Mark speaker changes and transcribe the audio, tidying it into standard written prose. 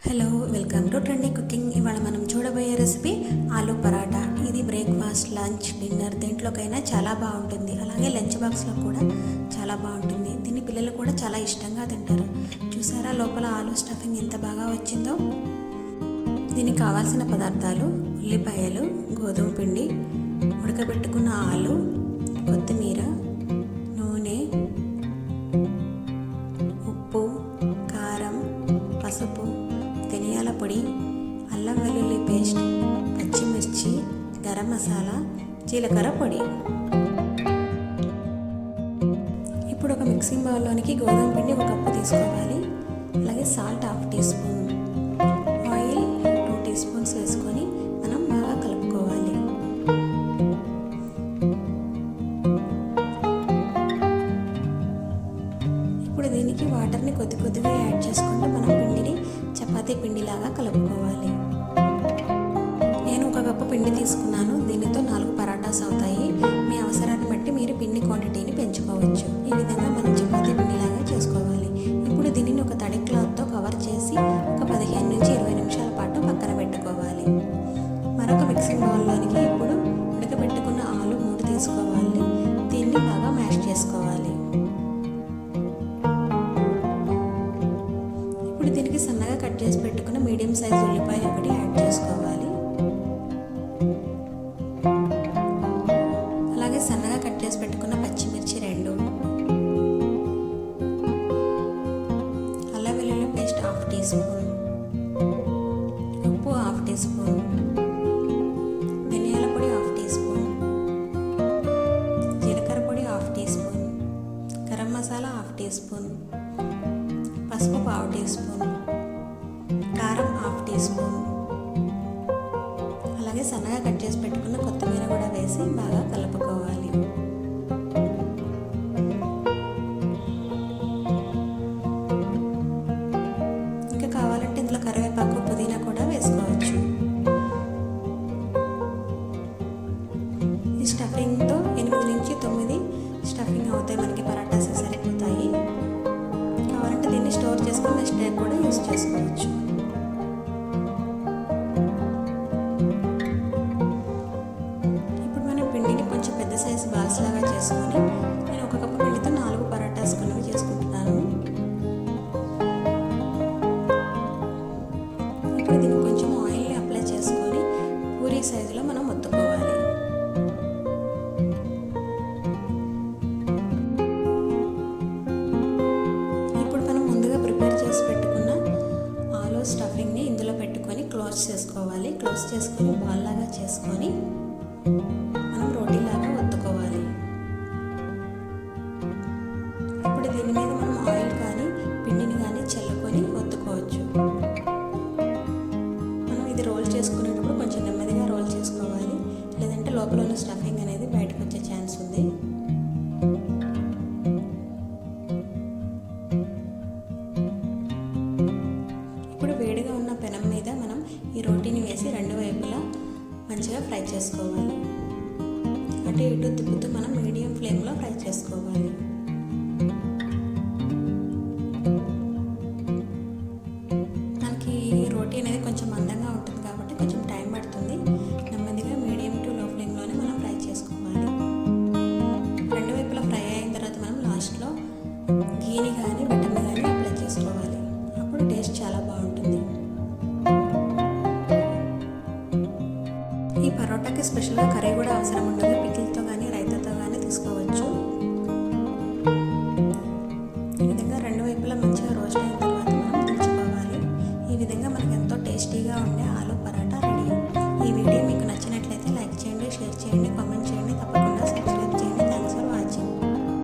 Speaker 1: Hello, welcome to trendy cooking. ఇవాళ మనం చూడబోయే రెసిపీ ఆలూ పరాటా. ఇది బ్రేక్ఫాస్ట్, లంచ్, డిన్నర్ దేంట్లోకైనా చాలా బాగుంటుంది. అలాగే లంచ్ బాక్స్లో కూడా చాలా బాగుంటుంది. దీన్ని పిల్లలు కూడా చాలా ఇష్టంగా తింటారు. చూసారా లోపల ఆలూ స్టఫింగ్ ఎంత బాగా వచ్చిందో. దీనికి కావాల్సిన పదార్థాలు: ఉల్లిపాయలు, గోధుమ పిండి, ఉడకబెట్టుకున్న ఆలు, కొత్తిమీర, నూనె, ఉప్పు, కారం, పసుపు, ధనియాల పొడి, అల్లం వెల్లుల్లి పేస్ట్, పచ్చిమిర్చి, గరం మసాలా, జీలకర్ర పొడి. ఇప్పుడు ఒక మిక్సింగ్ బౌల్లోనికి గోధుమ పిండి 1 కప్పు తీసుకోవాలి. అలాగే salt 1/2 teaspoon, oil 2 teaspoons వేసుకొని మనం బాగా కలుపుకోవాలి. ఇప్పుడు దీనికి వాటర్ని కొద్దిగా యాడ్ చేసుకుంటూ మనం పిండిని చపాతీ పిండిలాగా కలుపుకోవాలి. నేను 1 కప్పు పిండి తీసుకున్నాను. దీనితో 4 పరాటాస్ అవుతాయి. మీ అవసరాన్ని బట్టి మీరు పిండి క్వాంటిటీని పెంచుకోవచ్చు. ఈ విధంగా మనం చపాతీ పిండిలాగా చేసుకోవాలి. ఇప్పుడు దీనిని ఒక తడి క్లాత్తో కవర్ చేసి ఒక 15 నుంచి 20 నిమిషాల పాటు పక్కన పెట్టుకోవాలి. మరొక మిక్సింగ్ బౌల్లోనికి ఇప్పుడు ఉడకబెట్టుకున్న ఆలు 3 తీసుకోవాలి. దీన్ని బాగా మ్యాష్ చేసుకోవాలి. ఇప్పుడు దీనికి సన్నగా కట్ చేసి పెట్టుకున్న మీడియం సైజ్ ఉల్లిపాయ 1 యాడ్ చేసుకోవాలి. అలాగే సన్నగా కట్ చేసి పెట్టుకున్న పచ్చిమిర్చి 2, అల్లం వెల్లుల్లి పేస్ట్ 1/2 టీ స్పూన్, ఉప్పు 1/2 టీ స్పూన్, ధనియాల పొడి 1/2 టీ స్పూన్, జీలకర్ర పొడి 1/2 teaspoon, garam masala 1/2 teaspoon, పసుపు 1/2 టీ స్పూన్, కారం 1/2 టీ స్పూన్, అలాగే సన్నగా కట్ చేసి పెట్టుకున్న కొత్తిమీర కూడా వేసి బాగా కలుపుకోవాలి. ఇంకా కావాలంటే ఇందులో కరివేపాకు, పుదీనా కూడా వేసుకోవచ్చు. ఈ స్టఫింగ్తో 8 నుంచి 9 స్టఫింగ్ అవుతాయి. మనకి పరాటాస్ సరిపోతాయి. కావాలంటే దీన్ని స్టోర్ చేసుకుని నెక్స్ట్ డే కూడా యూస్ చేసుకోవచ్చు. ఇప్పుడు మనం పిండిని కొంచెం పెద్ద సైజు బాల్స్ లాగా చేసుకొని నేను 1 కప్పు పిండితో 4 పరాటాస్ కొనివి చేసుకుంటున్నాను. ఇప్పుడు దీన్ని కొంచెం ఆయిల్ని అప్లై చేసుకొని పూరీ సైజులో మనం ఒత్తుకోవాలి. ప్రిపేర్ చేసి పెట్టుకున్న ఆలూ స్టఫింగ్ని ఇందులో పెట్టుకొని క్లోజ్ చేసుకోవాలి. క్లోజ్ చేసుకొని బాల్ లాగా చేసుకొని మనం రోటీలాగా ఒత్తుకోవాలి. ఇప్పుడు దీని మీద మనం ఆయిల్ కానీ పిండిని కానీ చల్లుకొని ఒత్తుకోవచ్చు. మనం ఇది రోల్ చేసుకునేటప్పుడు కొంచెం నెమ్మదిగా రోల్ చేసుకోవాలి. లేదంటే లోపల ఉన్న స్టఫింగ్ అనేది బయటకు వచ్చే ఛాన్స్ ఉంది. ఇప్పుడు వేడిగా ఉన్న పెనం మీద మనం ఈ రోటీని వేసి 2 వైపులా మంచిగా ఫ్రై చేసుకోవాలి. అటు ఇటు తిప్పుతూ మనం మీడియం ఫ్లేమ్లో ఫ్రై చేసుకోవాలి. మనకి రోటీ అనేది కొంచెం మందంగా ఉంటుంది కాబట్టి కొంచెం టైం పడుతుంది. నెమ్మదిగా మీడియం టు లో ఫ్లేమ్లోనే మనం ఫ్రై చేసుకోవాలి. 2 వైపులా ఫ్రై అయిన తర్వాత మనం లాస్ట్లో ఘీని కానీ బటర్ని కానీ అప్లై చేసుకోవాలి. అప్పుడు టేస్ట్ చాలా బాగుంటుంది. ఈ పరోటాకి స్పెషల్గా కర్రీ కూడా అవసరం ఉండదు. పికిల్తో కానీ రైతాతో కానీ తీసుకోవచ్చు. ఈ విధంగా 2 వైపులా మంచిగా రోస్ట్ అయిన